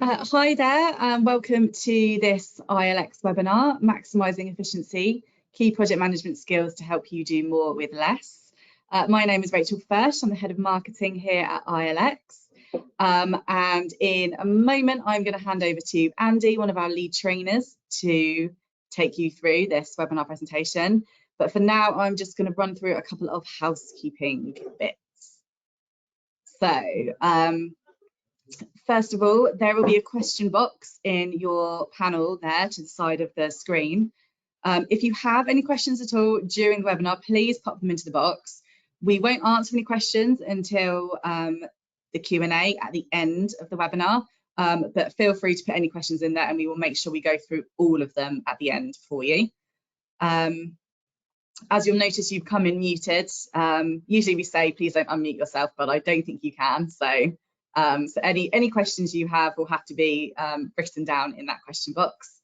Hi there, and welcome to this ILX webinar, Maximising Efficiency, Key Project Management Skills to help you do more with less. My name is Rachel First, I'm the Head of Marketing here at ILX. And in a moment, I'm going to hand over to Andy, one of our lead trainers, to take you through this webinar presentation. But for now, I'm just going to run through a couple of housekeeping bits. So, first of all, there will be a question box in your panel there to the side of the screen. If you have any questions at all during the webinar, please pop them into the box. We won't answer any questions until the Q&A at the end of the webinar, but feel free to put any questions in there and we will make sure we go through all of them at the end for you. As you'll notice, you've come in muted. Usually we say, please don't unmute yourself, but I don't think you can. So any questions you have will have to be written down in that question box.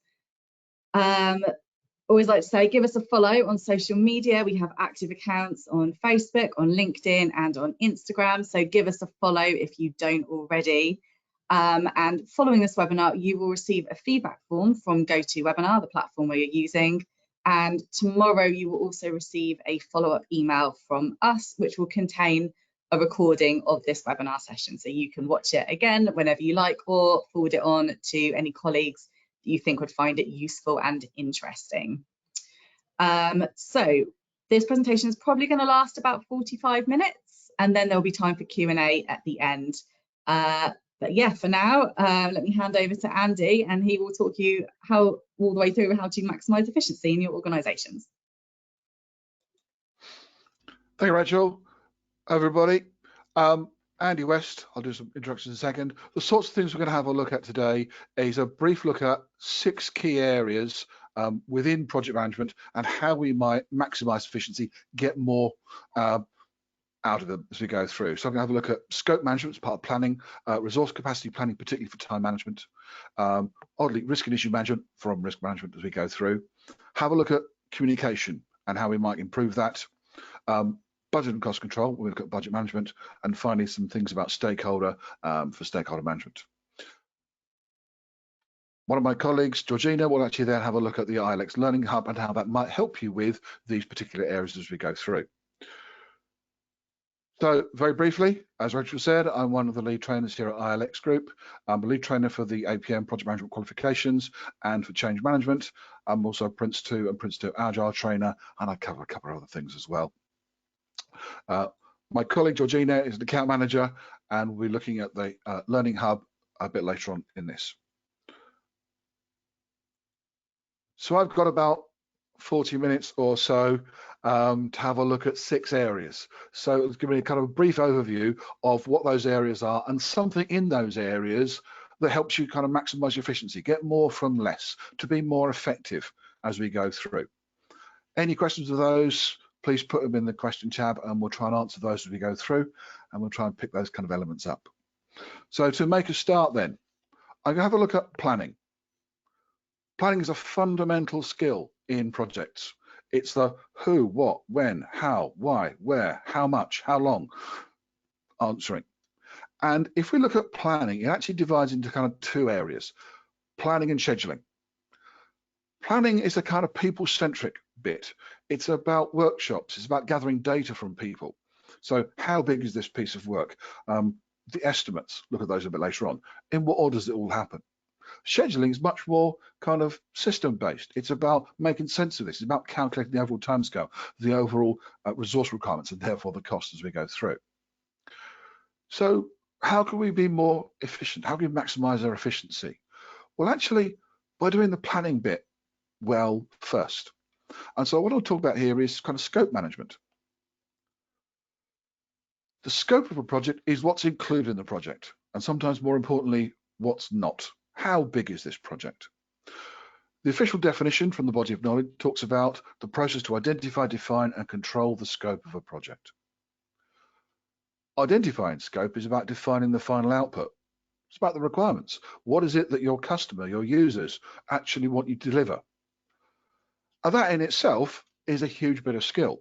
Always like to say, give us a follow on social media. We have active accounts on Facebook, on LinkedIn, and on Instagram. So give us a follow if you don't already. And following this webinar, you will receive a feedback form from GoToWebinar, the platform where you're using. And tomorrow you will also receive a follow-up email from us, which will contain a recording of this webinar session. So you can watch it again whenever you like, or forward it on to any colleagues that you think would find it useful and interesting. So this presentation is probably going to last about 45 minutes, and then there'll be time for Q&A at the end. But yeah, for now, let me hand over to Andy, and he will talk you all the way through how to maximise efficiency in your organisations. Thank you, Rachel. Everybody, Andy West, I'll do some introductions in a second. The sorts of things we're going to have a look at today is a brief look at 6 key areas within project management and how we might maximise efficiency, get more out of them as we go through. So I'm going to have a look at scope management as part of planning, resource capacity planning, particularly for time management, oddly risk and issue management from risk management as we go through. Have a look at communication and how we might improve that. Budget and cost control, we'll look at budget management, and finally some things about stakeholder for stakeholder management. One of my colleagues, Georgina, will actually then have a look at the ILX Learning Hub and how that might help you with these particular areas as we go through. So very briefly, as Rachel said, I'm one of the lead trainers here at ILX Group. I'm a lead trainer for the APM project management qualifications and for change management. I'm also a Prince 2 and Prince 2 Agile trainer, and I cover a couple of other things as well. My colleague Georgina is an account manager, and we're looking at the Learning Hub a bit later on in this. So I've got about 40 minutes or so to have a look at 6 areas. So it's giving me a kind of a brief overview of what those areas are and something in those areas that helps you kind of maximize your efficiency, get more from less, to be more effective as we go through. Any questions of those, please put them in the question tab and we'll try and answer those as we go through, and we'll try and pick those kind of elements up. So to make a start then, I'm going to have a look at planning. Planning is a fundamental skill in projects. It's the who, what, when, how, why, where, how much, how long answering. And if we look at planning, it actually divides into kind of 2 areas, planning and scheduling. Planning is a kind of people-centric bit. It's about workshops, it's about gathering data from people. So how big is this piece of work? The estimates, look at those a bit later on. In what order does it all happen? Scheduling is much more kind of system-based. It's about making sense of this. It's about calculating the overall timescale, the overall resource requirements, and therefore the cost as we go through. So how can we be more efficient? How can we maximize our efficiency? Well, actually, by doing the planning bit well first. And so what I'll talk about here is kind of scope management. The scope of a project is what's included in the project, and sometimes more importantly, what's not. How big is this project? The official definition from the body of knowledge talks about the process to identify, define, and control the scope of a project. Identifying scope is about defining the final output. It's about the requirements. What is it that your customer, your users, actually want you to deliver? And that in itself is a huge bit of skill.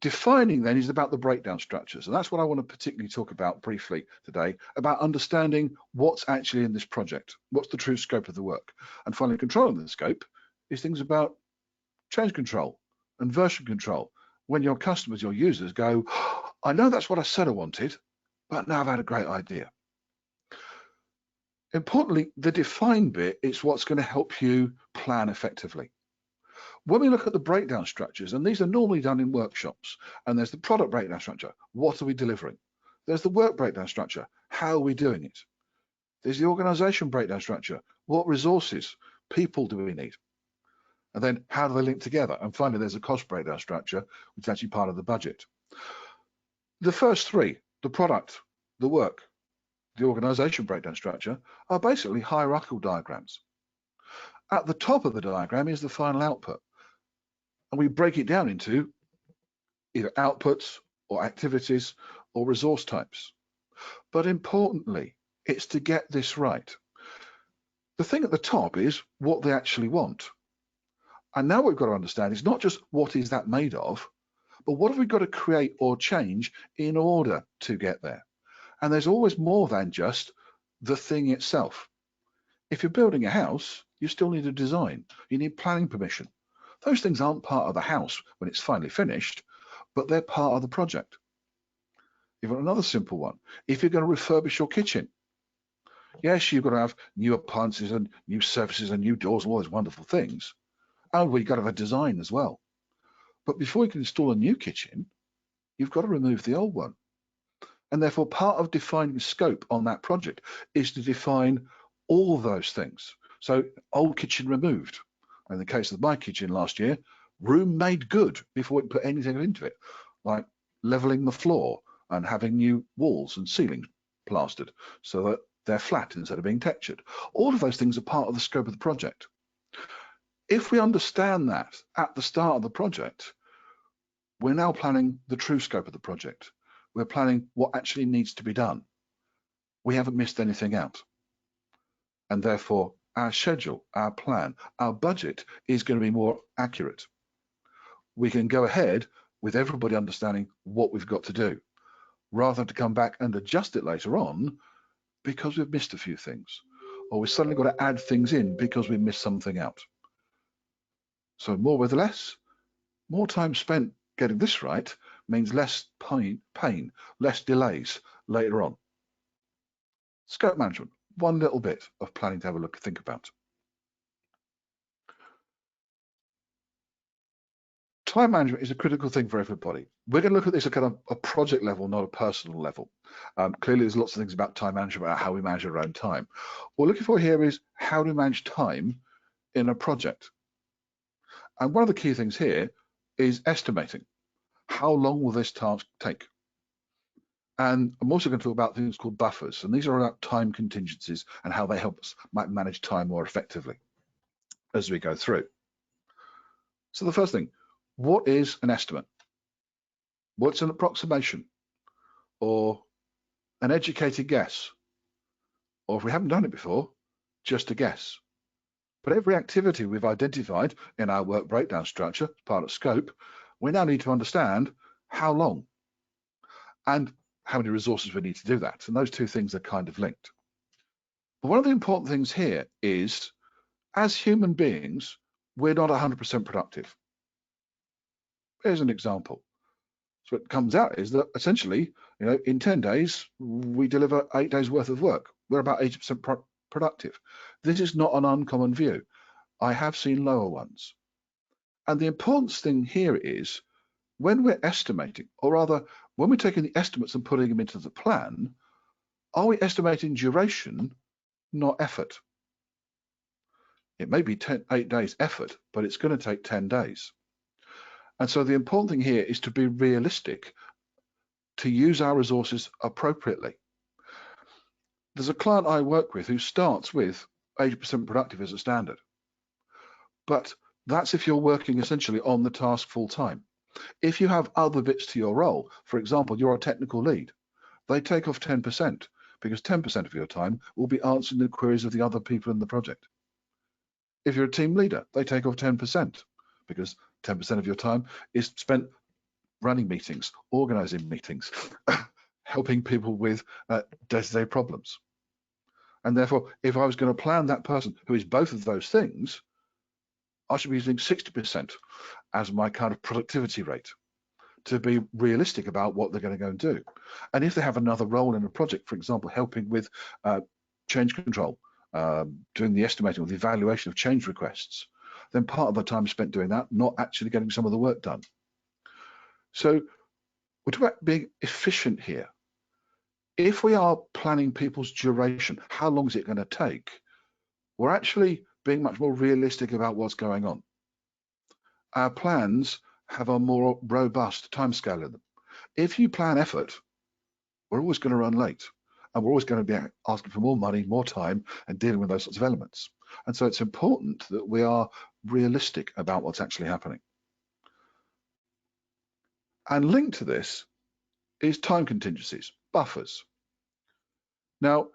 Defining then is about the breakdown structures, and that's what I want to particularly talk about briefly today, about understanding what's actually in this project, what's the true scope of the work. And finally, controlling the scope is things about change control and version control. When your customers, your users go, I know that's what I said I wanted, but now I've had a great idea. Importantly, the define bit is what's going to help you plan effectively. When we look at the breakdown structures, and these are normally done in workshops, and there's the product breakdown structure, what are we delivering? There's the work breakdown structure, how are we doing it? There's the organization breakdown structure, what resources, people do we need? And then how do they link together? And finally, there's a cost breakdown structure, which is actually part of the budget. The first three, the product, the work, the organization breakdown structure, are basically hierarchical diagrams. At the top of the diagram is the final output. And we break it down into either outputs or activities or resource types. But importantly, it's to get this right. The thing at the top is what they actually want. And now what we've got to understand is not just what is that made of, but what have we got to create or change in order to get there? And there's always more than just the thing itself. If you're building a house, you still need a design. You need planning permission. Those things aren't part of the house when it's finally finished, but they're part of the project. You've got another simple one. If you're going to refurbish your kitchen, yes, you've got to have new appliances and new surfaces and new doors and all those wonderful things. And you've got to have a design as well. But before you can install a new kitchen, you've got to remove the old one. And therefore, part of defining scope on that project is to define all those things. So old kitchen removed. In the case of my kitchen last year, room made good before we put anything into it, like leveling the floor and having new walls and ceilings plastered so that they're flat instead of being textured. All of those things are part of the scope of the project. If we understand that at the start of the project, we're now planning the true scope of the project. We're planning what actually needs to be done. We haven't missed anything out. And therefore, our schedule, our plan, our budget is going to be more accurate. We can go ahead with everybody understanding what we've got to do, rather than to come back and adjust it later on because we've missed a few things, or we've suddenly got to add things in because we've missed something out. So more with less, more time spent getting this right means less pain, less delays later on. Scope management, one little bit of planning to have a think about. Time management is a critical thing for everybody. We're going to look at this at kind of a project level, not a personal level. Clearly, there's lots of things about time management, about how we manage our own time. What we're looking for here is how to manage time in a project. And one of the key things here is estimating. How long will this task take? And I'm also going to talk about things called buffers, and these are about time contingencies and how they help us manage time more effectively as we go through. So the first thing, what is an estimate? What's an approximation or an educated guess? Or if we haven't done it before, just a guess. But every activity we've identified in our work breakdown structure, part of scope, we now need to understand how long and how many resources we need to do that. And those two things are kind of linked. But one of the important things here is, as human beings, we're not 100% productive. Here's an example. So what comes out is that essentially, in 10 days, we deliver 8 days worth of work. We're about 80% productive. This is not an uncommon view. I have seen lower ones. And the important thing here is when we're estimating, or rather, when we're taking the estimates and putting them into the plan, are we estimating duration, not effort? It may be 8 days effort, but it's going to take 10 days. And so the important thing here is to be realistic, to use our resources appropriately. There's a client I work with who starts with 80% productive as a standard. But that's if you're working essentially on the task full time. If you have other bits to your role, for example, you're a technical lead, they take off 10% because 10% of your time will be answering the queries of the other people in the project. If you're a team leader, they take off 10% because 10% of your time is spent running meetings, organizing meetings, helping people with day-to-day problems. And therefore, if I was going to plan that person who is both of those things, I should be using 60% as my kind of productivity rate to be realistic about what they're going to go and do. And if they have another role in a project, for example, helping with change control, doing the estimating or the evaluation of change requests, then part of the time spent doing that, not actually getting some of the work done. So we're talking about being efficient here. If we are planning people's duration, how long is it going to take? We're actually being much more realistic about what's going on. Our plans have a more robust timescale in them. If you plan effort, we're always going to run late, and we're always going to be asking for more money, more time, and dealing with those sorts of elements. And so it's important that we are realistic about what's actually happening. And linked to this is time contingencies, buffers. Now,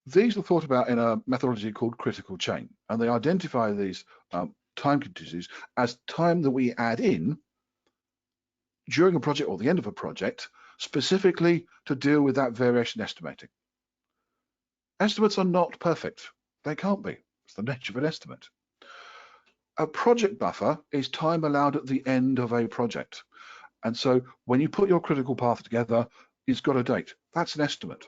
these are thought about in a methodology called critical chain, and they identify these time contingencies as time that we add in during a project or the end of a project, specifically to deal with that variation estimating. Estimates are not perfect. They can't be. It's the nature of an estimate. A project buffer is time allowed at the end of a project. And so when you put your critical path together, it's got a date. That's an estimate.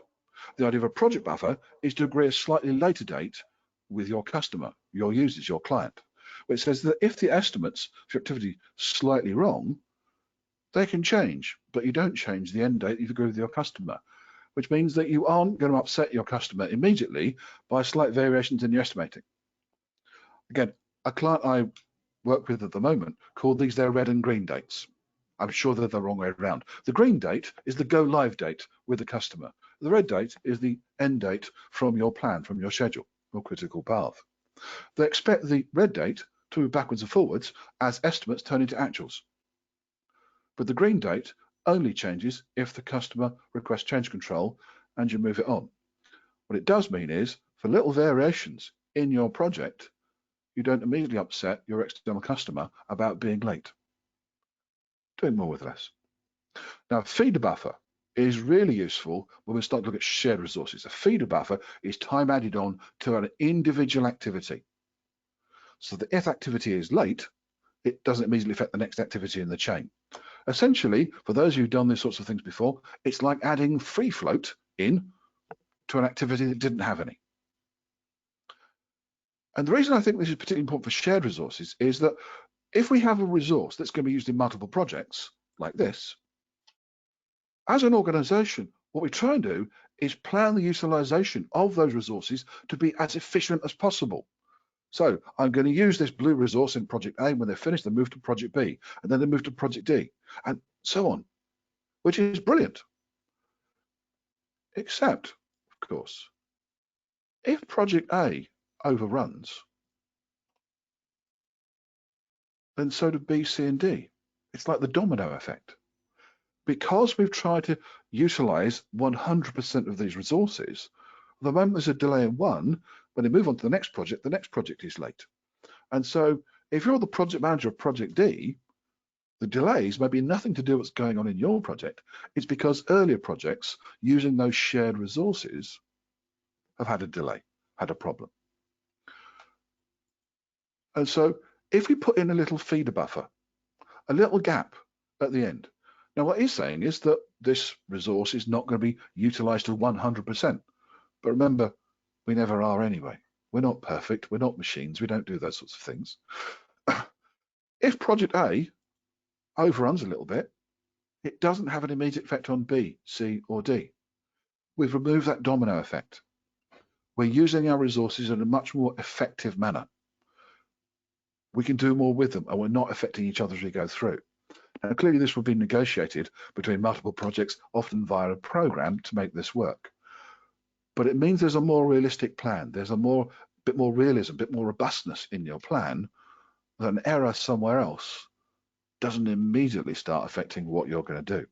The idea of a project buffer is to agree a slightly later date with your customer, your users, your client, which says that if the estimates for activity slightly wrong, they can change, but you don't change the end date you've agreed with your customer, which means that you aren't going to upset your customer immediately by slight variations in your estimating. Again, a client I work with at the moment called these their red and green dates. I'm sure they're the wrong way around. The green date is the go live date with the customer. The red date is the end date from your plan, from your schedule, your critical path. They expect the red date to move backwards and forwards as estimates turn into actuals. But the green date only changes if the customer requests change control and you move it on. What it does mean is, for little variations in your project, you don't immediately upset your external customer about being late. Doing more with less. Now, a feeder buffer is really useful when we start to look at shared resources. A feeder buffer is time added on to an individual activity. So that if activity is late, it doesn't immediately affect the next activity in the chain. Essentially, for those who've done these sorts of things before, it's like adding free float in to an activity that didn't have any. And the reason I think this is particularly important for shared resources is that if we have a resource that's going to be used in multiple projects like this, as an organization, what we try and do is plan the utilization of those resources to be as efficient as possible. So I'm going to use this blue resource in project A. When they're finished, they move to project B, and then they move to project D, and so on, which is brilliant. Except, of course, if project A overruns, then so do B, C, and D. It's like the domino effect. Because we've tried to utilize 100% of these resources, the moment there's a delay in one, when they move on to the next project is late. And so if you're the project manager of project D, the delays may be nothing to do with what's going on in your project. It's because earlier projects using those shared resources have had a delay, had a problem. And so if we put in a little feeder buffer, a little gap at the end. Now, what he's saying is that this resource is not going to be utilized to 100%. But remember, we never are anyway. We're not perfect. We're not machines. We don't do those sorts of things. If project A overruns a little bit, it doesn't have an immediate effect on B, C, or D. We've removed that domino effect. We're using our resources in a much more effective manner. We can do more with them, and we're not affecting each other as we go through. Now, clearly, this will be negotiated between multiple projects, often via a program, to make this work. But it means there's a more realistic plan. There's a bit more realism, a bit more robustness in your plan, that an error somewhere else doesn't immediately start affecting what you're going to do.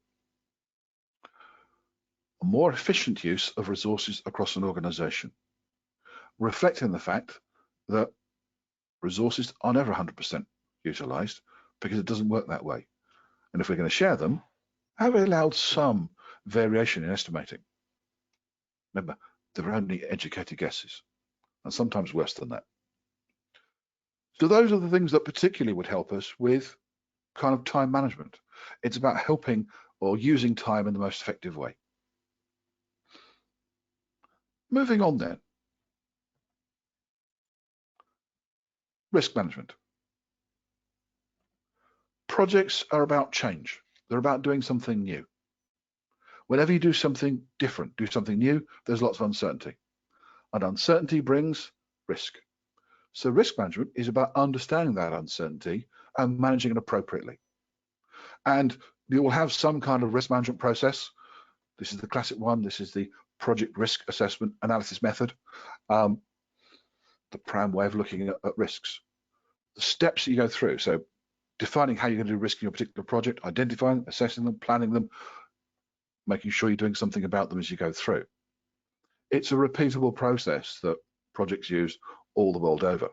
A more efficient use of resources across an organization, reflecting the fact that resources are never 100% utilized, because it doesn't work that way. And if we're going to share them, have we allowed some variation in estimating? Remember, they're only educated guesses, and sometimes worse than that. So those are the things that particularly would help us with kind of time management. It's about helping or using time in the most effective way. Moving on then. Risk management. Projects are about change. They're about doing something new. Whenever you do something different, do something new, there's lots of uncertainty. And uncertainty brings risk. So risk management is about understanding that uncertainty and managing it appropriately. And you will have some kind of risk management process. This is the classic one. This is the project risk assessment analysis method, the PRAM way of looking at risks. The steps that you go through, so defining how you're going to do risk in your particular project, identifying, assessing them, planning them, making sure you're doing something about them as you go through. It's a repeatable process that projects use all the world over.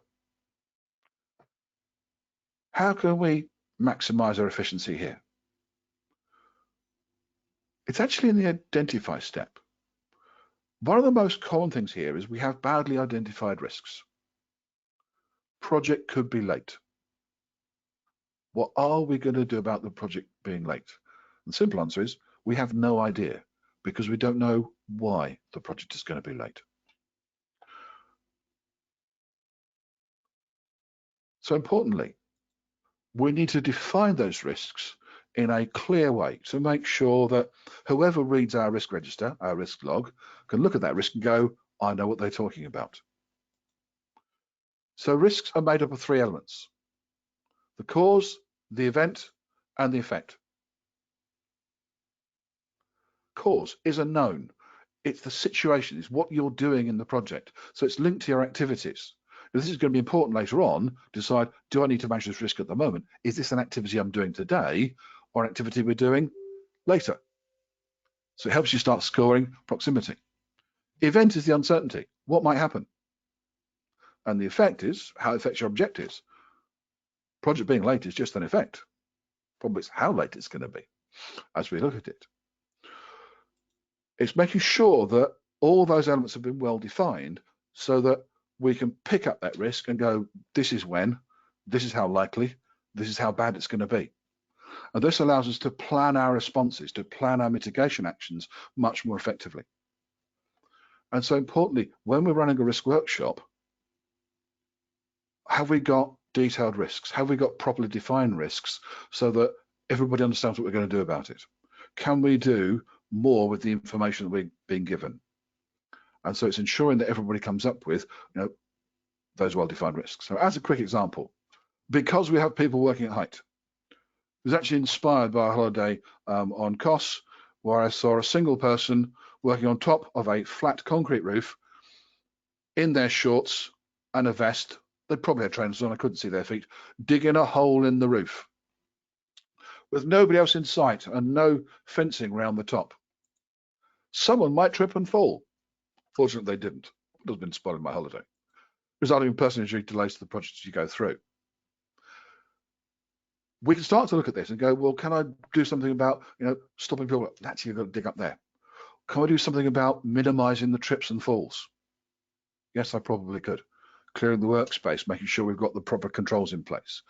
How can we maximize our efficiency here? It's actually in the identify step. One of the most common things here is we have badly identified risks. Project could be late. What are we going to do about the project being late? And the simple answer is we have no idea, because we don't know why the project is going to be late. So importantly, we need to define those risks in a clear way to make sure that whoever reads our risk register, our risk log, can look at that risk and go, I know what they're talking about. So risks are made up of three elements: the cause, the event, and the effect. Cause is a known. It's the situation, it's what you're doing in the project. So it's linked to your activities. Now, this is going to be important later on to decide, do I need to manage this risk at the moment? Is this an activity I'm doing today or an activity we're doing later? So it helps you start scoring proximity. Event is the uncertainty. What might happen? And the effect is how it affects your objectives. Project being late is just an effect. Probably it's how late it's going to be as we look at it. It's making sure that all those elements have been well defined so that we can pick up that risk and go, this is when, this is how likely, this is how bad it's going to be. And this allows us to plan our responses, to plan our mitigation actions much more effectively. And so importantly, when we're running a risk workshop, have we got detailed risks? Have we got properly defined risks so that everybody understands what we're going to do about it? Can we do more with the information that we're being given? And so it's ensuring that everybody comes up with, those well-defined risks. So as a quick example, because we have people working at height, it was actually inspired by a holiday on Kos, where I saw a single person working on top of a flat concrete roof in their shorts and a vest. They probably had trainers on, I couldn't see their feet, digging a hole in the roof with nobody else in sight and no fencing around the top. Someone might trip and fall. Fortunately, they didn't. It would have been spoiling my holiday, resulting in personal injury delays to the projects you go through. We can start to look at this and go, well, can I do something about, stopping people? Actually, you've got to dig up there. Can I do something about minimizing the trips and falls? Yes, I probably could. Clearing the workspace, making sure we've got the proper controls in place.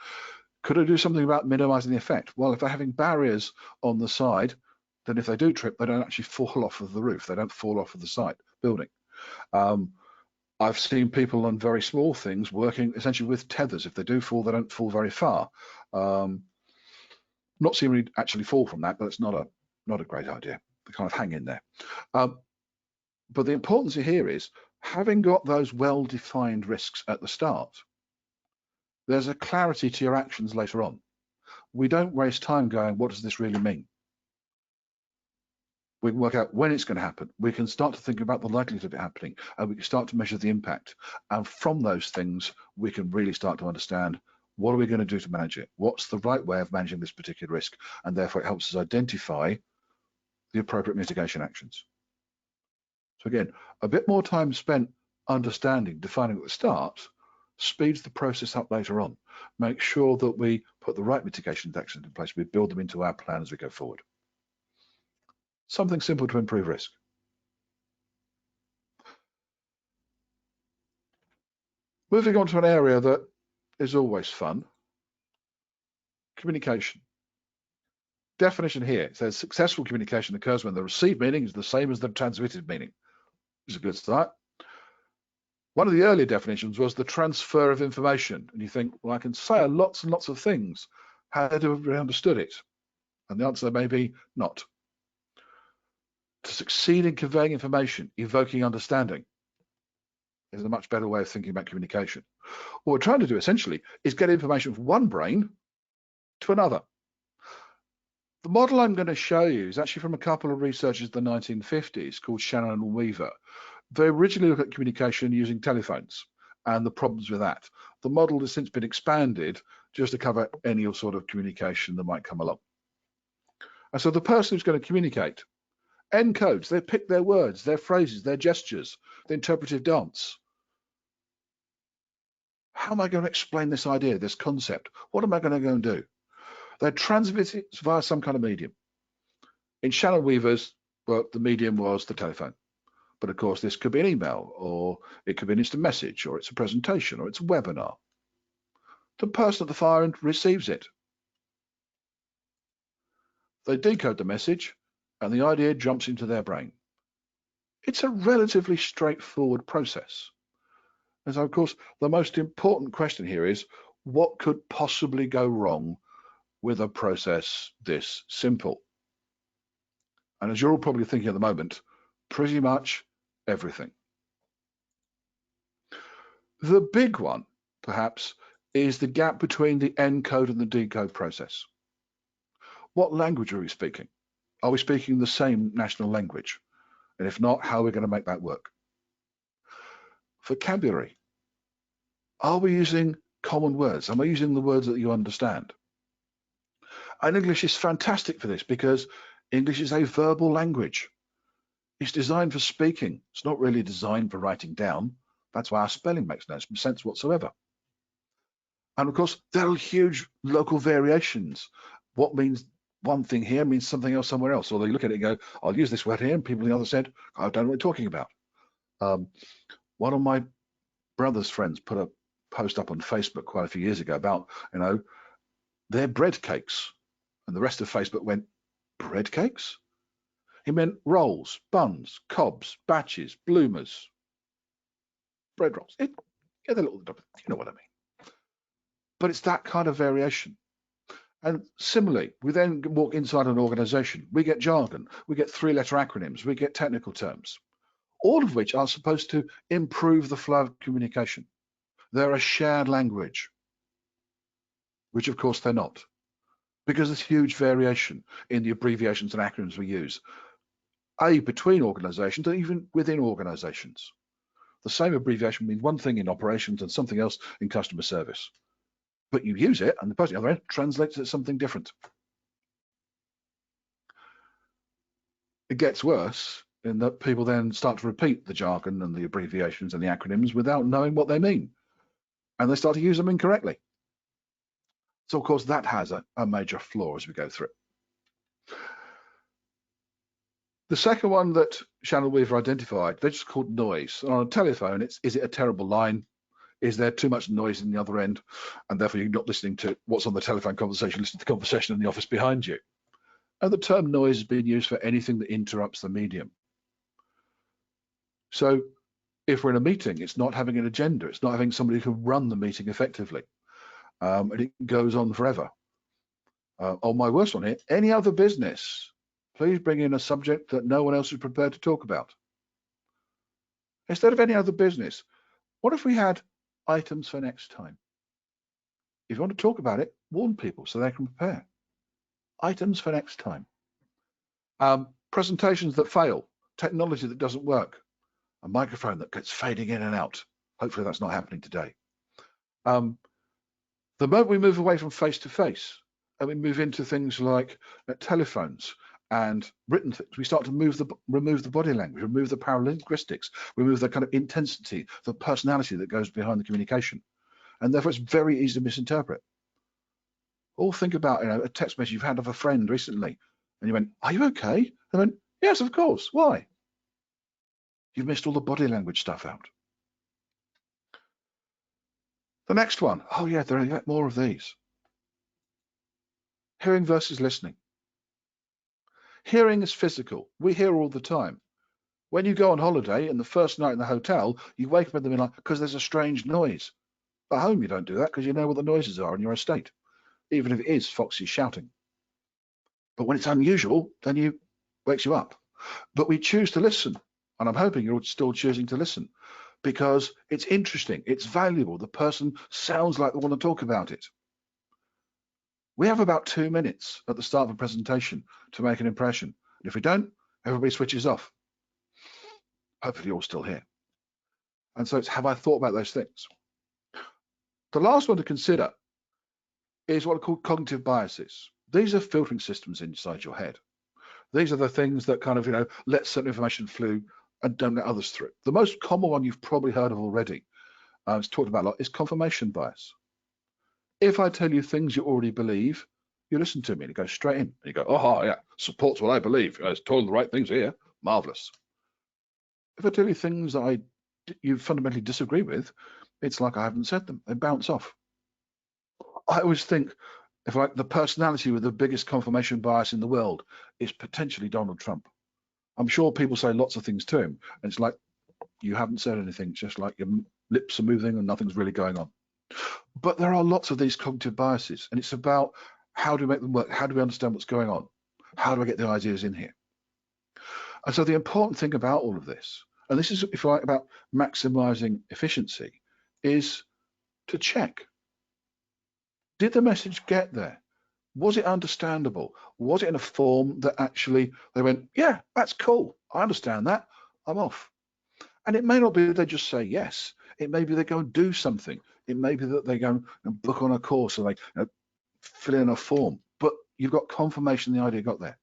Could I do something about minimizing the effect? Well, if they're having barriers on the side, then if they do trip, they don't actually fall off of the roof. They don't fall off of the site building. I've seen people on very small things working essentially with tethers. If they do fall, they don't fall very far. Not seeing me actually fall from that, but it's not a great idea. They kind of hang in there. But the importance here is having got those well-defined risks at the start, there's a clarity to your actions later on. We don't waste time going, what does this really mean? We can work out when it's going to happen. We can start to think about the likelihood of it happening, and we can start to measure the impact. And from those things, we can really start to understand, what are we going to do to manage it? What's the right way of managing this particular risk? And therefore, it helps us identify the appropriate mitigation actions. So again, a bit more time spent understanding, defining at the start, speeds the process up later on. Make sure that we put put the right mitigation actions in place. We build them into our plan as we go forward. Something simple to improve risk. Moving on to an area that is always fun, communication. Definition here, it says successful communication occurs when the received meaning is the same as the transmitted meaning. It's a good start. One of the earlier definitions was the transfer of information. And you think, well, I can say lots and lots of things. How do we understood it? And the answer may be not. To succeed in conveying information, evoking understanding, is a much better way of thinking about communication. What we're trying to do essentially is get information from one brain to another. The model I'm going to show you is actually from a couple of researchers in the 1950s called Shannon and Weaver. They originally looked at communication using telephones and the problems with that. The model has since been expanded just to cover any sort of communication that might come along. And so the person who's going to communicate encodes, they pick their words, their phrases, their gestures, the interpretive dance. How am I going to explain this idea, this concept? What am I going to go and do? They transmit it via some kind of medium. In Shannon Weaver's work, the medium was the telephone. But of course, this could be an email, or it could be an instant message, or it's a presentation, or it's a webinar. The person at the far end receives it. They decode the message, and the idea jumps into their brain. It's a relatively straightforward process. And so, of course, the most important question here is, what could possibly go wrong with a process this simple? And as you're all probably thinking at the moment, pretty much everything. The big one, perhaps, is the gap between the encode and the decode process. What language are we speaking? Are we speaking the same national language? And if not, how are we going to make that work? Vocabulary. Are we using common words? Am I using the words that you understand? And English is fantastic for this because English is a verbal language. It's designed for speaking. It's not really designed for writing down. That's why our spelling makes no sense whatsoever. And of course, there are huge local variations. What means one thing here means something else somewhere else. Or they look at it and go, I'll use this word here, and people on the other said, I don't know what you're talking about. One of my brother's friends put a post up on Facebook quite a few years ago about, their bread cakes. And the rest of Facebook went, bread cakes? He meant rolls, buns, cobs, batches, bloomers, bread rolls. You know what I mean. But it's that kind of variation. And similarly, we then walk inside an organization. We get jargon, we get three-letter acronyms, we get technical terms, all of which are supposed to improve the flow of communication. They're a shared language, which of course they're not, because there's huge variation in the abbreviations and acronyms we use, between organizations and even within organizations. The same abbreviation means one thing in operations and something else in customer service. But you use it, and the person on the other end translates it as something different. It gets worse in that people then start to repeat the jargon and the abbreviations and the acronyms without knowing what they mean, and they start to use them incorrectly. So, of course, that has a major flaw as we go through it. The second one that Shannon Weaver identified, they're just called noise. And on a telephone, is it a terrible line? Is there too much noise in the other end? And therefore, you're not listening to what's on the telephone conversation, listening to the conversation in the office behind you. And the term noise has been used for anything that interrupts the medium. So if we're in a meeting, it's not having an agenda. It's not having somebody who can run the meeting effectively. And it goes on forever. On my worst one here, any other business, please bring in a subject that no one else is prepared to talk about. Instead of any other business, what if we had items for next time? If you want to talk about it, warn people so they can prepare. Items for next time. Presentations that fail, technology that doesn't work, a microphone that gets fading in and out. Hopefully that's not happening today. The moment we move away from face-to-face and we move into things like telephones and written things, we start to remove the body language, remove the paralinguistics, remove the kind of intensity, the personality that goes behind the communication. And therefore it's very easy to misinterpret. Or think about, a text message you've had of a friend recently, and you went, "Are you okay?" And I went, "Yes, of course. Why?" You've missed all the body language stuff out. The next one, oh yeah, there are more of these. Hearing versus listening. Hearing is physical. We hear all the time. When you go on holiday and the first night in the hotel, you wake up in the middle because there's a strange noise. At home, you don't do that because you know what the noises are in your estate, even if it is Foxy shouting. But when it's unusual, then it wakes you up. But we choose to listen, and I'm hoping you're still choosing to listen because it's interesting, it's valuable. The person sounds like they want to talk about it. We have about 2 minutes at the start of a presentation to make an impression. And if we don't, everybody switches off. Hopefully you're all still here. And so it's, have I thought about those things? The last one to consider is what are called cognitive biases. These are filtering systems inside your head. These are the things that kind of, let certain information through and don't let others through. The most common one you've probably heard of already, it's talked about a lot, is confirmation bias. If I tell you things you already believe, you listen to me and it goes straight in. And you go, "Oh, yeah, supports what I believe. It's told the right things here. Marvelous." If I tell you things that you fundamentally disagree with, it's like I haven't said them. They bounce off. I always think, if like the personality with the biggest confirmation bias in the world is potentially Donald Trump. I'm sure people say lots of things to him, and it's like you haven't said anything, just like your lips are moving and nothing's really going on. But there are lots of these cognitive biases, and it's about how do we make them work? How do we understand what's going on? How do I get the ideas in here? And so the important thing about all of this, and this is, if you like, about maximizing efficiency, is to check. Did the message get there? Was it understandable? Was it in a form that actually they went, "Yeah, that's cool. I understand that. I'm off." And it may not be that they just say yes. It may be they go and do something. It may be that they go and book on a course or they fill in a form. But you've got confirmation the idea got there.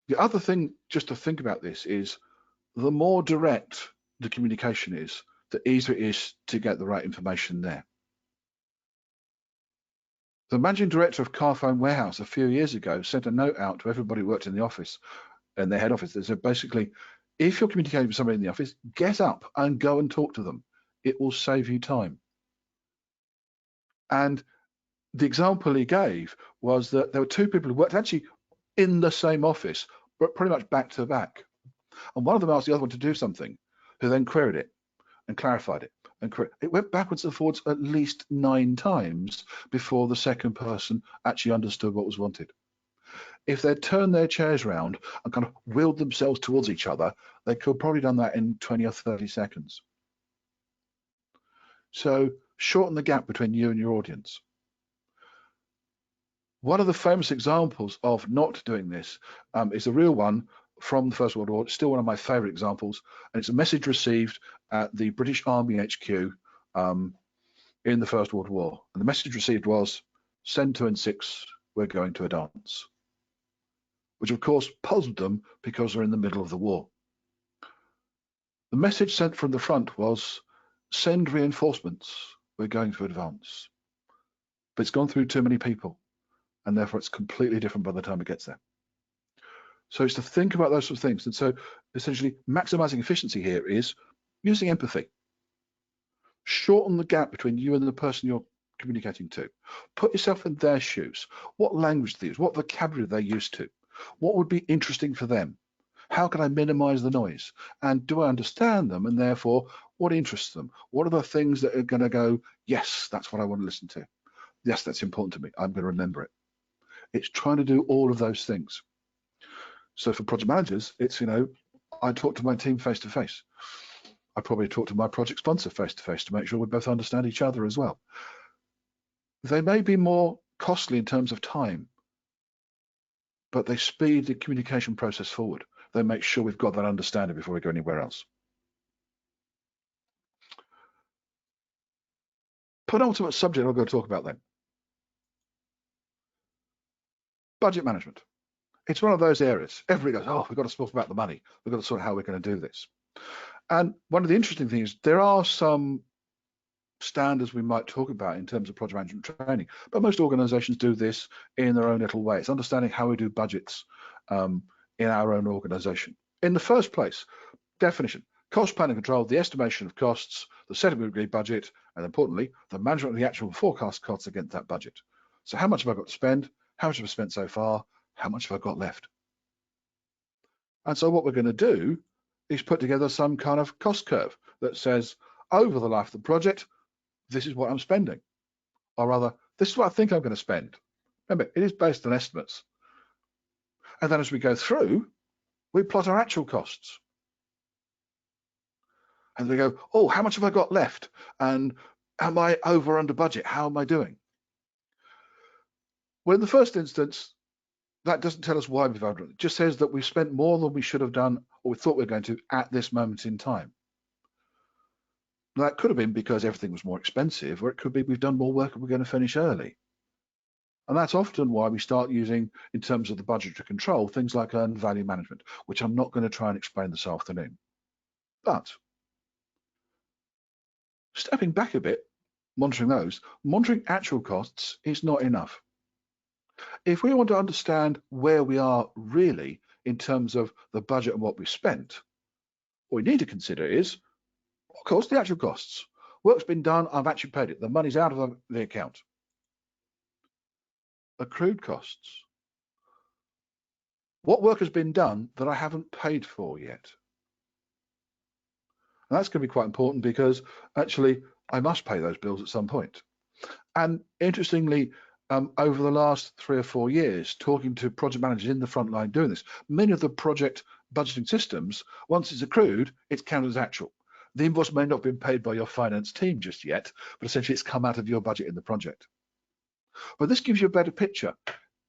The other thing just to think about this is the more direct the communication is, the easier it is to get the right information there. The managing director of Carphone Warehouse a few years ago sent a note out to everybody who worked in the office, in their head office, that said basically, if you're communicating with somebody in the office, get up and go and talk to them. It will save you time. And the example he gave was that there were two people who worked actually in the same office, but pretty much back to back. And one of them asked the other one to do something, who then queried it and clarified it. And it went backwards and forwards at least 9 times before the second person actually understood what was wanted. If they'd turned their chairs around and kind of wheeled themselves towards each other, they could have probably done that in 20 or 30 seconds. So shorten the gap between you and your audience. One of the famous examples of not doing this is a real one from the First World War. It's still one of my favorite examples, and it's a message received at the British Army HQ in the First World War. And the message received was, "Send 2 and 6, we're going to a dance," which of course puzzled them because they're in the middle of the war. The message sent from the front was, "Send reinforcements, we're going to advance." But it's gone through too many people, and therefore it's completely different by the time it gets there. So it's to think about those sort of things. And so essentially maximizing efficiency here is using empathy. Shorten the gap between you and the person you're communicating to. Put yourself in their shoes. What language they use, what vocabulary they're used to, what would be interesting for them. How can I minimize the noise? And do I understand them? And therefore, what interests them? What are the things that are going to go, "Yes, that's what I want to listen to. Yes, that's important to me. I'm going to remember it." It's trying to do all of those things. So for project managers, it's, I talk to my team face to face. I probably talk to my project sponsor face to face to make sure we both understand each other as well. They may be more costly in terms of time, but they speed the communication process forward. They make sure we've got that understanding before we go anywhere else. Penultimate subject I'm going to talk about then. Budget management. It's one of those areas. Everybody goes, "Oh, we've got to talk about the money. We've got to sort out how we're going to do this." And one of the interesting things, there are some standards we might talk about in terms of project management training, but most organizations do this in their own little way. It's understanding how we do budgets in our own organization. In the first place, definition: cost planning control, the estimation of costs, the setting of agreed budget, and importantly, the management of the actual forecast costs against that budget. So how much have I got to spend? How much have I spent so far? How much have I got left? And so what we're going to do is put together some kind of cost curve that says, over the life of the project, this is what I'm spending, or rather, this is what I think I'm going to spend. Remember, it is based on estimates. And then as we go through, we plot our actual costs. And we go, oh, how much have I got left? And am I over or under budget? How am I doing? Well, in the first instance, that doesn't tell us why we've overrun. It just says that we've spent more than we should have done or we thought we were going to at this moment in time. Now, that could have been because everything was more expensive, or it could be we've done more work and we're going to finish early. And that's often why we start using, in terms of the budgetary control, things like earned value management, which I'm not going to try and explain this afternoon. But stepping back a bit, monitoring actual costs is not enough. If we want to understand where we are really in terms of the budget and what we spent, what we need to consider is, of course, the actual costs. Work's been done, I've actually paid it. The money's out of the account. Accrued costs. What work has been done that I haven't paid for yet? And that's going to be quite important because actually I must pay those bills at some point. And interestingly, over the last 3 or 4 years, talking to project managers in the front line doing this, many of the project budgeting systems, once it's accrued, it's counted as actual. The invoice may not have been paid by your finance team just yet, but essentially it's come out of your budget in the project. But this gives you a better picture.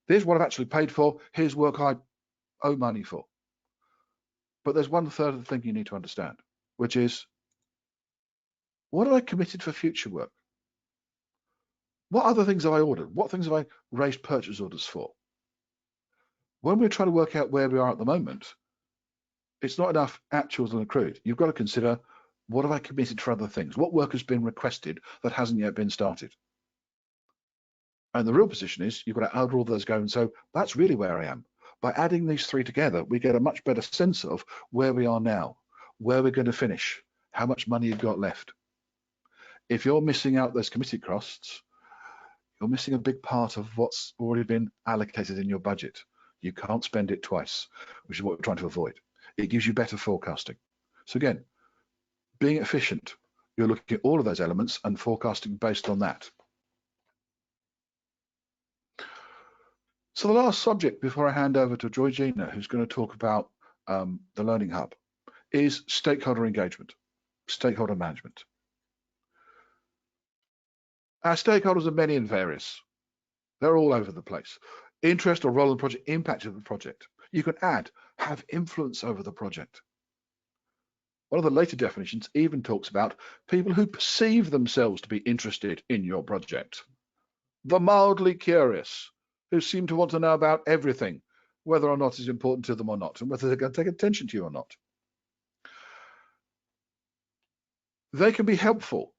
Here's what I've actually paid for. Here's work I owe money for. But there's one third of the thing you need to understand, which is, what have I committed for future work? What other things have I ordered? What things have I raised purchase orders for? When we're trying to work out where we are at the moment, it's not enough actuals and accrued. You've got to consider, what have I committed for other things? What work has been requested that hasn't yet been started? And the real position is you've got to add all those go, and so that's really where I am. By adding these three together, we get a much better sense of where we are now, where we're going to finish, how much money you've got left. If you're missing out those committed costs, you're missing a big part of what's already been allocated in your budget. You can't spend it twice, which is what we're trying to avoid. It gives you better forecasting. So again, being efficient, you're looking at all of those elements and forecasting based on that. So the last subject before I hand over to Georgina, who's going to talk about the Learning Hub, is stakeholder engagement, stakeholder management. Our stakeholders are many and various. They're all over the place. Interest or role in the project, impact of the project. You can add, have influence over the project. One of the later definitions even talks about people who perceive themselves to be interested in your project. The mildly curious, who seem to want to know about everything, whether or not it's important to them or not, and whether they're going to take attention to you or not. They can be helpful,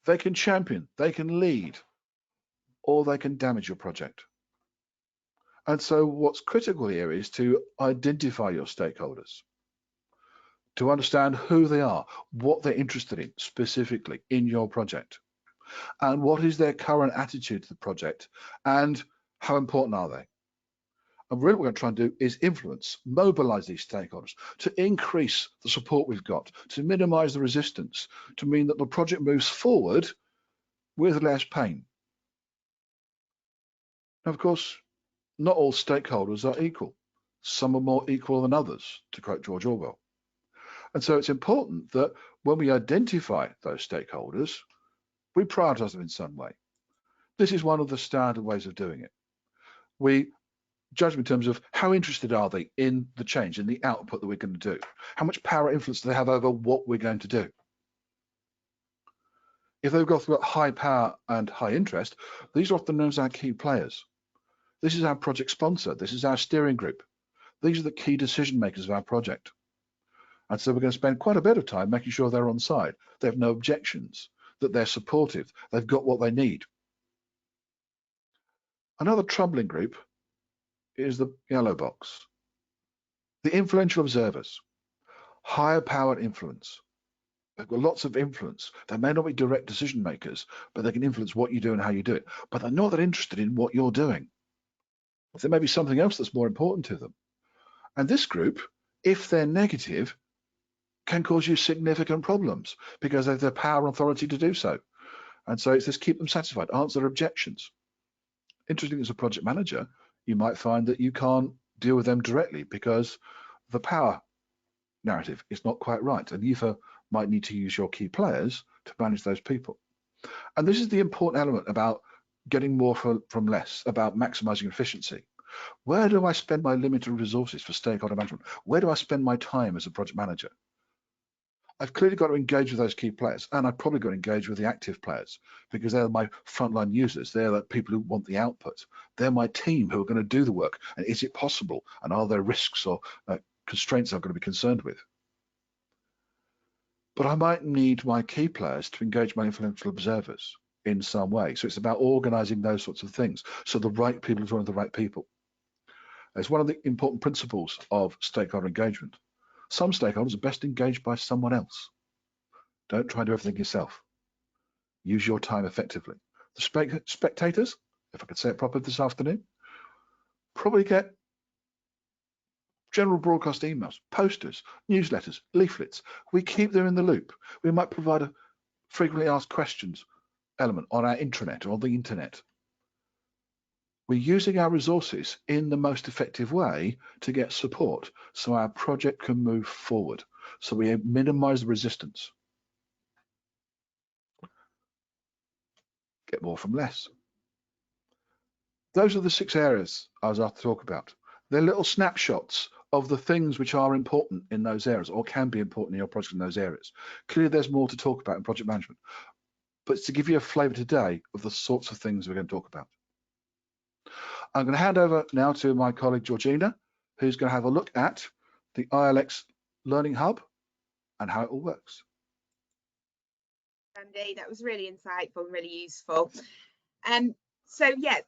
they can champion, they can lead, or they can damage your project. And so what's critical here is to identify your stakeholders, to understand who they are, what they're interested in specifically in your project, and what is their current attitude to the project, and how important are they? And really what we're going to try and do is influence, mobilize these stakeholders to increase the support we've got, to minimize the resistance, to mean that the project moves forward with less pain. Now, of course, not all stakeholders are equal. Some are more equal than others, to quote George Orwell. And so it's important that when we identify those stakeholders, we prioritize them in some way. This is one of the standard ways of doing it. We judge them in terms of how interested are they in the change, in the output that we're going to do? How much power influence do they have over what we're going to do? If they've got high power and high interest, these are often known as our key players. This is our project sponsor. This is our steering group. These are the key decision makers of our project. And so we're going to spend quite a bit of time making sure they're on side. They have no objections. that they're supportive, they've got what they need. Another troubling group is the yellow box. The influential observers, higher powered influence. They've got lots of influence. They may not be direct decision makers, but they can influence what you do and how you do it. But they're not that interested in what you're doing. There may be something else that's more important to them. And this group, if they're negative, can cause you significant problems because they have the power and authority to do so. And so it's just keep them satisfied, answer their objections. Interesting, as a project manager, you might find that you can't deal with them directly because the power narrative is not quite right. And you might need to use your key players to manage those people. And this is the important element about getting more from less, about maximizing efficiency. Where do I spend my limited resources for stakeholder management? Where do I spend my time as a project manager? I've clearly got to engage with those key players, and I've probably got to engage with the active players because they're my frontline users. They're the people who want the output. They're my team who are going to do the work. And is it possible? And are there risks or constraints I've got to be concerned with? But I might need my key players to engage my influential observers in some way. So it's about organizing those sorts of things so the right people are talking to the right people. It's one of the important principles of stakeholder engagement. Some stakeholders are best engaged by someone else. Don't try to do everything yourself. Use your time effectively. The spectators, if I could say it properly this afternoon, probably get general broadcast emails, posters, newsletters, leaflets. We keep them in the loop. We might provide a frequently asked questions element on our intranet or on the internet. We're using our resources in the most effective way to get support so our project can move forward, so we minimize the resistance. Get more from less. Those are the 6 areas I was asked to talk about. They're little snapshots of the things which are important in those areas or can be important in your project in those areas. Clearly, there's more to talk about in project management, but it's to give you a flavor today of the sorts of things we're going to talk about. I'm going to hand over now to my colleague Georgina, who's going to have a look at the ILX Learning Hub and how it all works. Andy, that was really insightful and really useful. So yeah,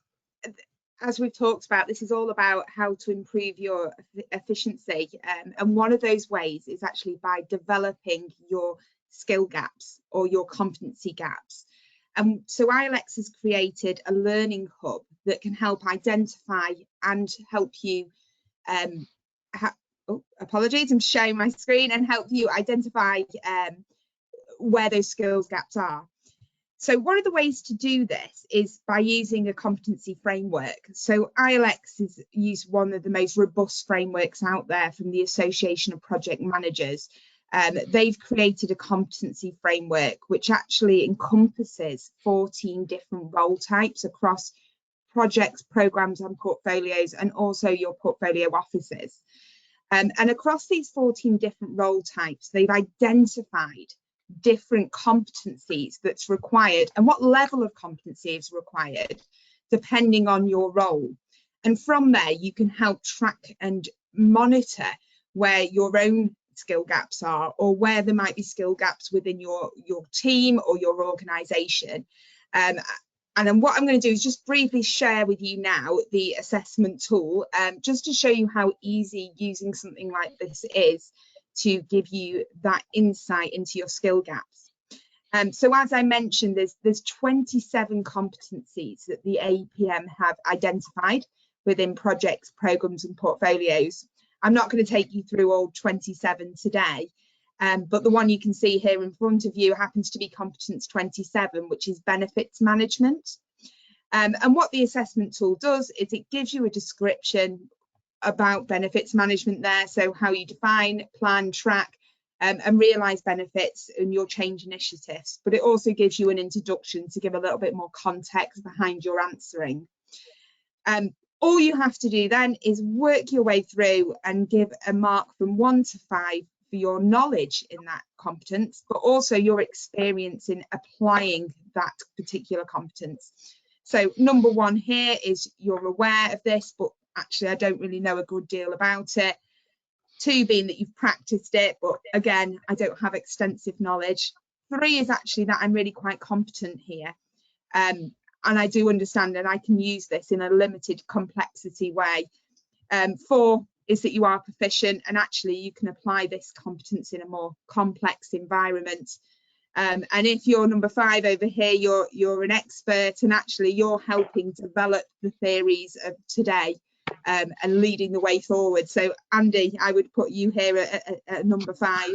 as we've talked about, this is all about how to improve your efficiency, and one of those ways is actually by developing your skill gaps or your competency gaps. And so ILX has created a learning hub that can help identify and help you apologies, I'm sharing my screen, and help you identify where those skills gaps are. So one of the ways to do this is by using a competency framework. So ILX has used one of the most robust frameworks out there from the Association of Project Managers. They've created a competency framework which actually encompasses 14 different role types across projects, programs and portfolios, and also your portfolio offices. And across these 14 different role types, they've identified different competencies that's required and what level of competency is required depending on your role. And from there, you can help track and monitor where your own skill gaps are, or where there might be skill gaps within your team or your organization. And then what I'm going to do is just briefly share with you now the assessment tool, just to show you how easy using something like this is to give you that insight into your skill gaps. So as I mentioned, there's 27 competencies that the APM have identified within projects, programs and portfolios. I'm not going to take you through all 27 today, but the one you can see here in front of you happens to be competence 27, which is benefits management. And what the assessment tool does is it gives you a description about benefits management there, so how you define, plan, track and realise benefits in your change initiatives, but it also gives you an introduction to give a little bit more context behind your answering. All you have to do then is work your way through and give a mark from 1 to 5 for your knowledge in that competence, but also your experience in applying that particular competence. So number 1 here is you're aware of this, but actually I don't really know a good deal about it. 2 being that you've practiced it, but again, I don't have extensive knowledge. 3 is actually that I'm really quite competent here. And I do understand and I can use this in a limited complexity way. 4 is that you are proficient and actually you can apply this competence in a more complex environment. And if you're number 5 over here, you're an expert and actually you're helping develop the theories of today and leading the way forward. So Andy, I would put you here at number 5.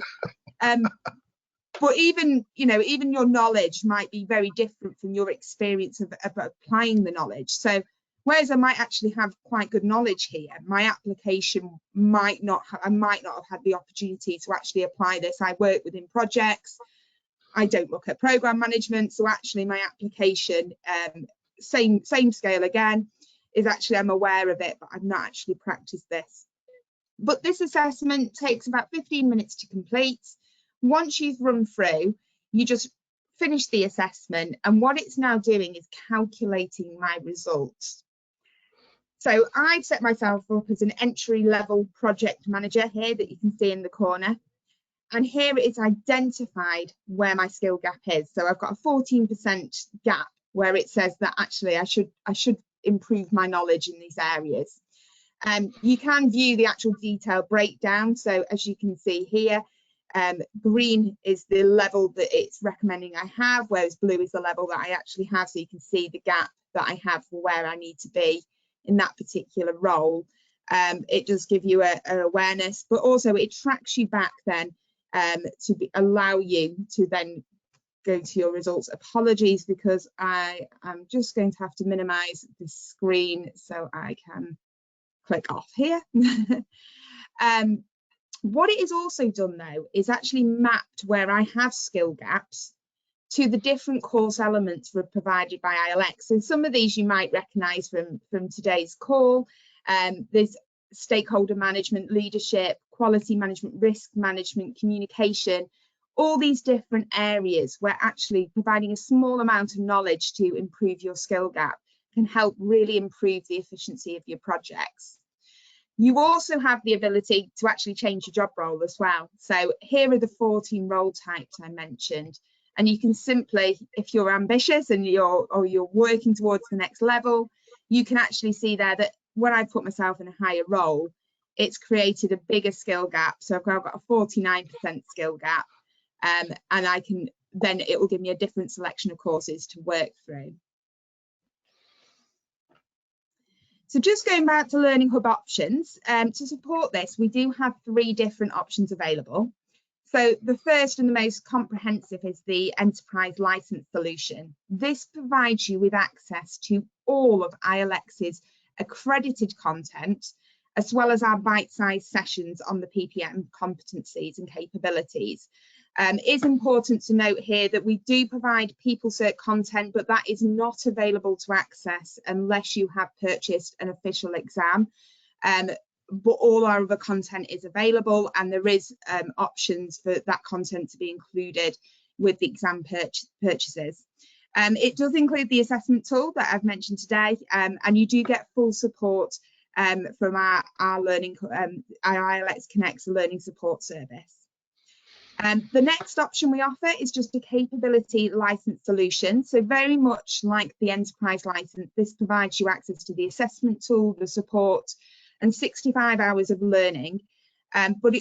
But even, you know, even your knowledge might be very different from your experience of applying the knowledge. So whereas I might actually have quite good knowledge here, my application might not have had the opportunity to actually apply this. I work within projects. I don't look at program management. So actually my application, same scale again, is actually I'm aware of it, but I've not actually practiced this. But this assessment takes about 15 minutes to complete. Once you've run through, you just finish the assessment, and what it's now doing is calculating my results. So I've set myself up as an entry-level project manager here that you can see in the corner. And here it's identified where my skill gap is. So I've got a 14% gap where it says that actually I should improve my knowledge in these areas. You can view the actual detailed breakdown. So as you can see here, green is the level that it's recommending I have, whereas blue is the level that I actually have. So you can see the gap that I have for where I need to be in that particular role. It does give you an awareness, but also it tracks you back then to allow you to then go to your results. Apologies, because I am just going to have to minimize the screen so I can click off here. What it is also done though is actually mapped where I have skill gaps to the different course elements provided by ILX. So some of these you might recognise from today's call. There's stakeholder management, leadership, quality management, risk management, communication, all these different areas where actually providing a small amount of knowledge to improve your skill gap can help really improve the efficiency of your projects. You also have the ability to actually change your job role as well. So here are the 14 role types I mentioned, and you can simply, if you're ambitious and you're working towards the next level, you can actually see there that when I put myself in a higher role, it's created a bigger skill gap. So I've got a 49% skill gap, and I can then it will give me a different selection of courses to work through. So just going back to Learning Hub options, to support this, we do have 3 different options available. So the first and the most comprehensive is the Enterprise License solution. This provides you with access to all of ILX's accredited content, as well as our bite-sized sessions on the PPM competencies and capabilities. It's important to note here that we do provide PeopleCert content, but that is not available to access unless you have purchased an official exam. But all our other content is available, and there is options for that content to be included with the exam purchases. It does include the assessment tool that I've mentioned today, and you do get full support from our learning, our ILX Connect's learning support service. The next option we offer is just a capability license solution. So very much like the enterprise license, this provides you access to the assessment tool, the support, and 65 hours of learning. But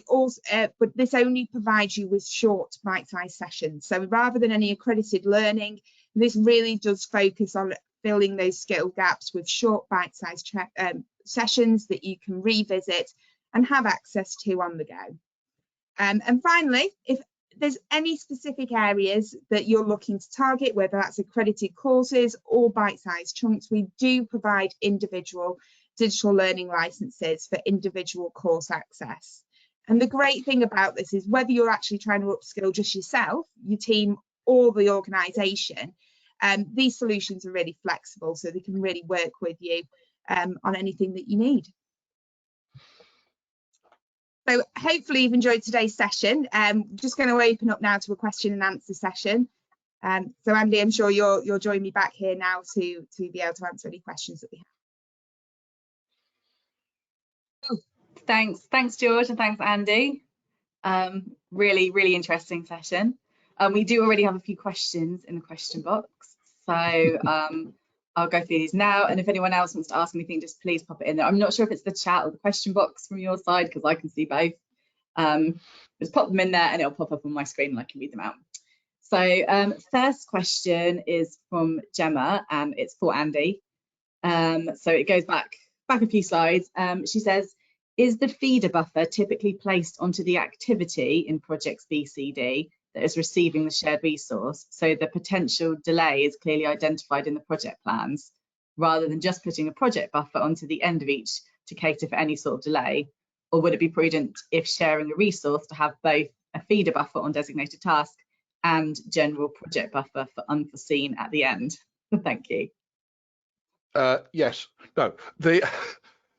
this only provides you with short bite-sized sessions. So rather than any accredited learning, this really does focus on filling those skill gaps with short bite-sized sessions that you can revisit and have access to on the go. And finally, if there's any specific areas that you're looking to target, whether that's accredited courses or bite-sized chunks, we do provide individual digital learning licenses for individual course access. And the great thing about this is whether you're actually trying to upskill just yourself, your team, or the organisation, these solutions are really flexible, so they can really work with you on anything that you need. So hopefully you've enjoyed today's session. Just going to open up now to a question and answer session. So Andy, I'm sure you'll join me back here now to be able to answer any questions that we have. Thanks George, and thanks Andy. Really interesting session. We do already have a few questions in the question box, so I'll go through these now, and if anyone else wants to ask anything, just please pop it in there. I'm not sure if it's the chat or the question box from your side, because I can see both. Just pop them in there and it'll pop up on my screen and I can read them out. So first question is from Gemma, and it's for Andy. So it goes back a few slides. She says, is the feeder buffer typically placed onto the activity in projects BCD that is receiving the shared resource, so the potential delay is clearly identified in the project plans, rather than just putting a project buffer onto the end of each to cater for any sort of delay? Or would it be prudent, if sharing a resource, to have both a feeder buffer on designated task and general project buffer for unforeseen at the end? Thank you. Yes. No.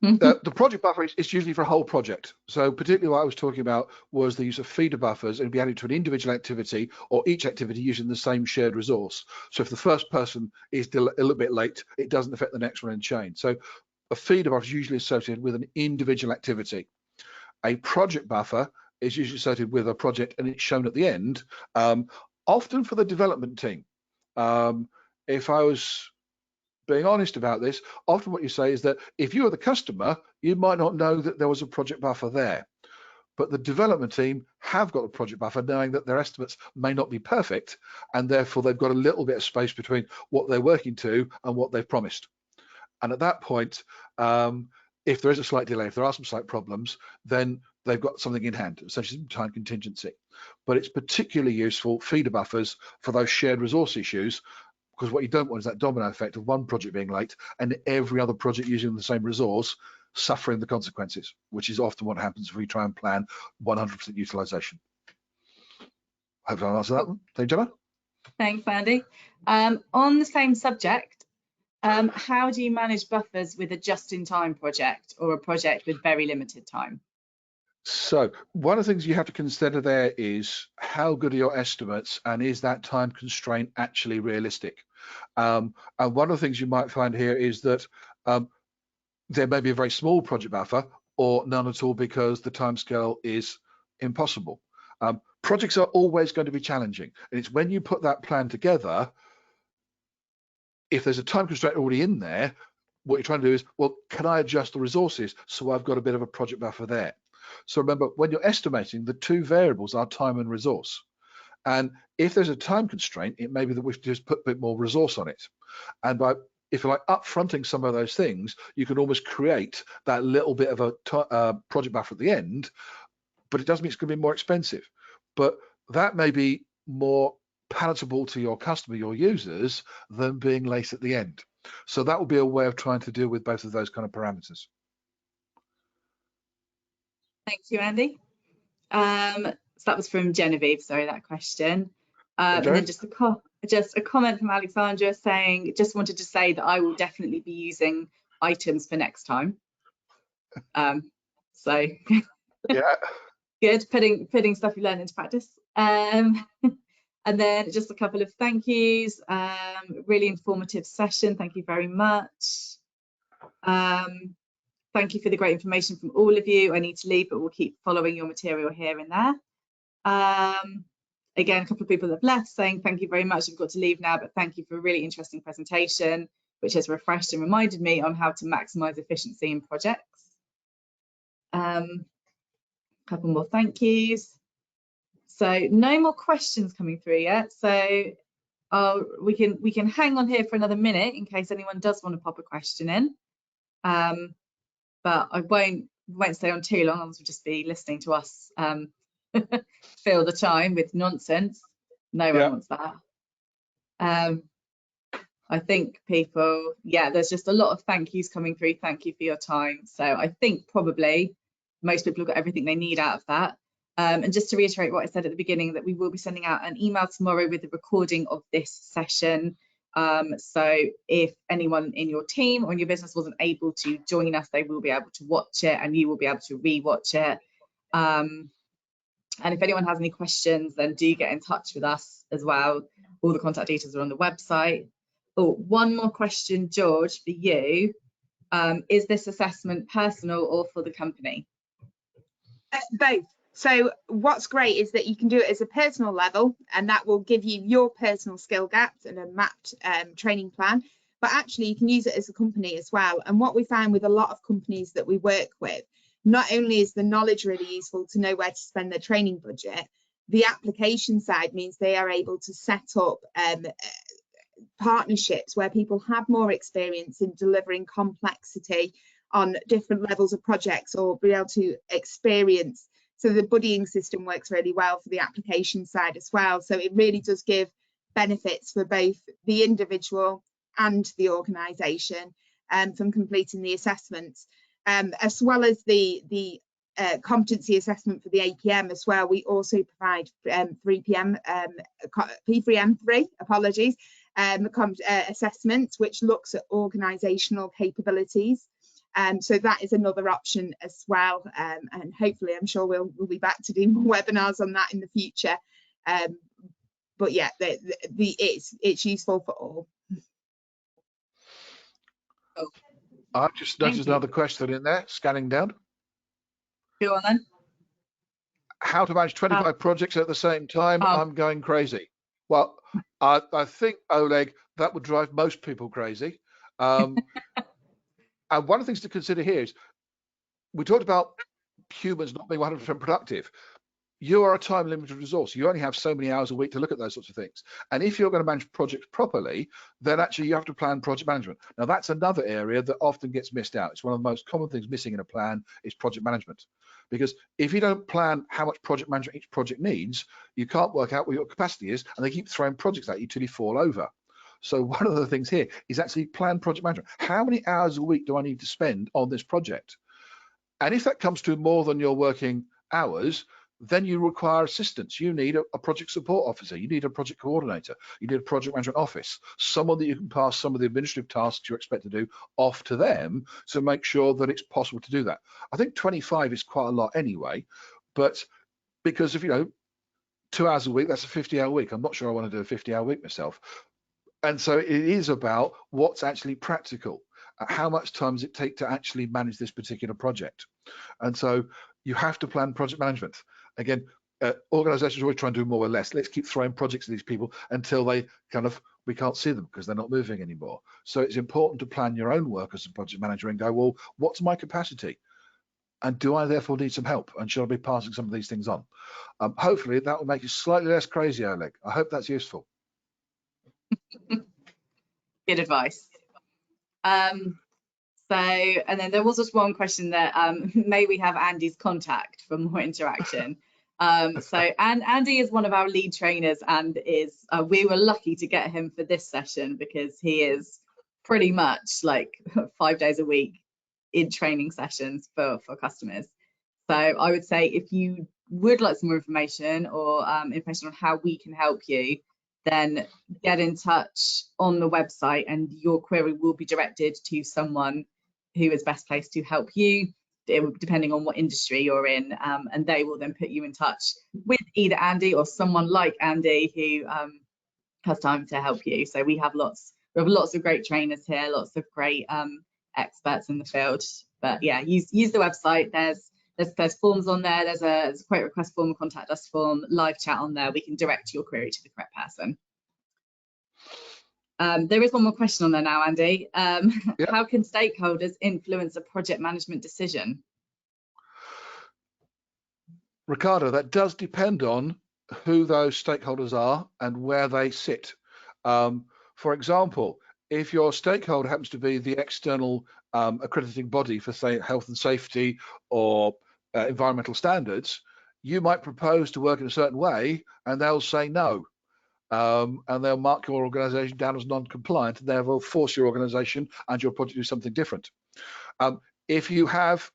The project buffer is usually for a whole project. So particularly what I was talking about was the use of feeder buffers and be added to an individual activity or each activity using the same shared resource. So if the first person is a little bit late, it doesn't affect the next one in chain. So a feeder buffer is usually associated with an individual activity. A project buffer is usually associated with a project and it's shown at the end, often for the development team. If I was being honest about this, often what you say is that if you are the customer, you might not know that there was a project buffer there. But the development team have got a project buffer, knowing that their estimates may not be perfect, and therefore they've got a little bit of space between what they're working to and what they've promised. And at that point, if there is a slight delay, if there are some slight problems, then they've got something in hand, essentially some time contingency. But it's particularly useful, feeder buffers, for those shared resource issues, because what you don't want is that domino effect of one project being late and every other project using the same resource suffering the consequences, which is often what happens if we try and plan 100% utilization. Hope I answered that one. Thank you, Gemma. Thanks, Andy. On the same subject, how do you manage buffers with a just-in-time project or a project with very limited time? So one of the things you have to consider there is how good are your estimates, and is that time constraint actually realistic? And one of the things you might find here is that there may be a very small project buffer or none at all because the timescale is impossible. Projects are always going to be challenging, and it's when you put that plan together, if there's a time constraint already in there, what you're trying to do is, well, can I adjust the resources so I've got a bit of a project buffer there? So remember, when you're estimating, the two variables are time and resource. And if there's a time constraint, it may be that we just put a bit more resource on it. And by, if you like, upfronting some of those things, you can almost create that little bit of a project buffer at the end, but it doesn't mean it's going to be more expensive. But that may be more palatable to your customer, your users, than being late at the end. So that will be a way of trying to deal with both of those kind of parameters. Thank you, Andy. So that was from Genevieve, sorry, that question. And then just a comment from Alexandra saying, just wanted to say that I will definitely be using items for next time. So yeah, good, putting stuff you learned into practice. And then just a couple of thank yous. Really informative session. Thank you very much. Thank you for the great information from all of you. I need to leave, but we'll keep following your material here and there. Again, a couple of people have left saying thank you very much. I've got to leave now, but thank you for a really interesting presentation, which has refreshed and reminded me on how to maximize efficiency in projects. A couple more thank yous. So no more questions coming through yet. So we can hang on here for another minute in case anyone does want to pop a question in. But I won't stay on too long, else we'll just be listening to us fill the time with nonsense. No one wants that. I think people, there's just a lot of thank yous coming through. Thank you for your time. So I think probably most people have got everything they need out of that. And just to reiterate what I said at the beginning, that we will be sending out an email tomorrow with the recording of this session. So if anyone in your team or in your business wasn't able to join us, they will be able to watch it and you will be able to re-watch it. And if anyone has any questions, then do get in touch with us as well. All the contact details are on the website. Oh, one more question, George, for you. Is this assessment personal or for the company? Both. So what's great is that you can do it as a personal level, and that will give you your personal skill gaps and a mapped training plan. But actually, you can use it as a company as well. And what we find with a lot of companies that we work with, not only is the knowledge really useful to know where to spend their training budget, the application side means they are able to set up partnerships where people have more experience in delivering complexity on different levels of projects, or be able to experience. So the buddying system works really well for the application side as well. So it really does give benefits for both the individual and the organisation from completing the assessments, as well as the competency assessment for the APM as well. We also provide P3M3, apologies, assessments, which looks at organisational capabilities. So that is another option as well, and hopefully I'm sure we'll be back to do more webinars on that in the future. But yeah, it's useful for all. I've just noticed another question in there, scanning down. Go on then. How to manage 25 projects at the same time? I'm going crazy. Well, I think, Oleg, that would drive most people crazy. And one of the things to consider here is, we talked about humans not being 100% productive. You are a time limited resource. You only have so many hours a week to look at those sorts of things. And if you're going to manage projects properly, then actually you have to plan project management. Now, that's another area that often gets missed out. It's one of the most common things missing in a plan is project management. Because if you don't plan how much project management each project needs, you can't work out what your capacity is, and they keep throwing projects at you till you fall over. So one of the things here is actually plan project management. How many hours a week do I need to spend on this project? And if that comes to more than your working hours, then you require assistance. You need a project support officer, you need a project coordinator, you need a project management office, someone that you can pass some of the administrative tasks you expect to do off to them to make sure that it's possible to do that. I think 25 is quite a lot anyway, but because if 2 hours a week, that's a 50-hour week. I'm not sure I want to do a 50-hour week myself. And so it is about what's actually practical. How much time does it take to actually manage this particular project? And so you have to plan project management. Again, organizations always try and do more or less. Let's keep throwing projects at these people until they we can't see them because they're not moving anymore. So it's important to plan your own work as a project manager and go, well, what's my capacity? And do I therefore need some help? And should I be passing some of these things on? Hopefully that will make you slightly less crazy, Oleg. I hope that's useful. Good advice. And then there was just one question that may we have Andy's contact for more interaction. And Andy is one of our lead trainers, and we were lucky to get him for this session because he is pretty much like 5 days a week in training sessions for customers. So I would say if you would like some more information or information on how we can help you, then get in touch on the website and your query will be directed to someone who is best placed to help you, depending on what industry you're in, and they will then put you in touch with either Andy or someone like Andy who has time to help you. So we have lots of great trainers here, lots of great experts in the field. But yeah, use the website. There's forms on there. There's a quote request form, a contact us form, live chat on there. We can direct your query to the correct person. There is one more question on there now, Andy. Yep. How can stakeholders influence a project management decision? Ricardo, that does depend on who those stakeholders are and where they sit. For example, if your stakeholder happens to be the external accrediting body for, say, health and safety or environmental standards, you might propose to work in a certain way and they'll say no. And they'll mark your organization down as non-compliant, and they will force your organization and your project to do something different. If you have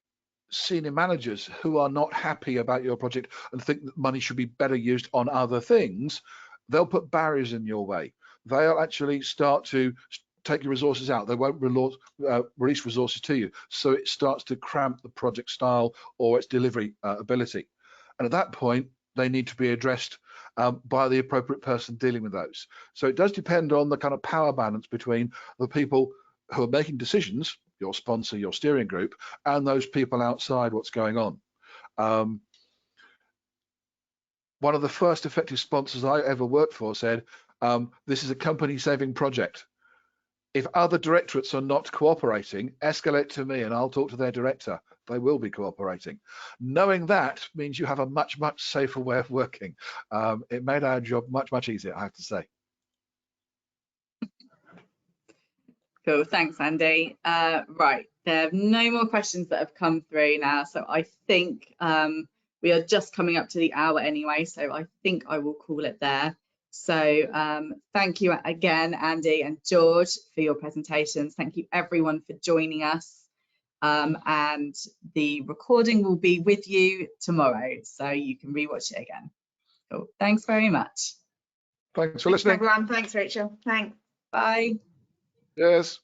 senior managers who are not happy about your project and think that money should be better used on other things, they'll put barriers in your way. They'll actually start to take your resources out. They won't release resources to you. So it starts to cramp the project style or its delivery ability. And at that point, they need to be addressed by the appropriate person dealing with those. So it does depend on the kind of power balance between the people who are making decisions, your sponsor, your steering group, and those people outside what's going on. one of the first effective sponsors I ever worked for said, this is a company saving project. If other directorates are not cooperating, escalate to me and I'll talk to their director. They will be cooperating. Knowing that means you have a much, much safer way of working. It made our job much, much easier, I have to say. Cool, thanks, Andy. Right, there are no more questions that have come through now, so I think we are just coming up to the hour anyway, so I think I will call it there. So thank you again, Andy and George, for your presentations. Thank you everyone for joining us, and the recording will be with you tomorrow, so you can rewatch it again. Cool. Thanks very much. Thanks for listening. Everyone. Thanks, Rachel. Thanks. Bye. Yes.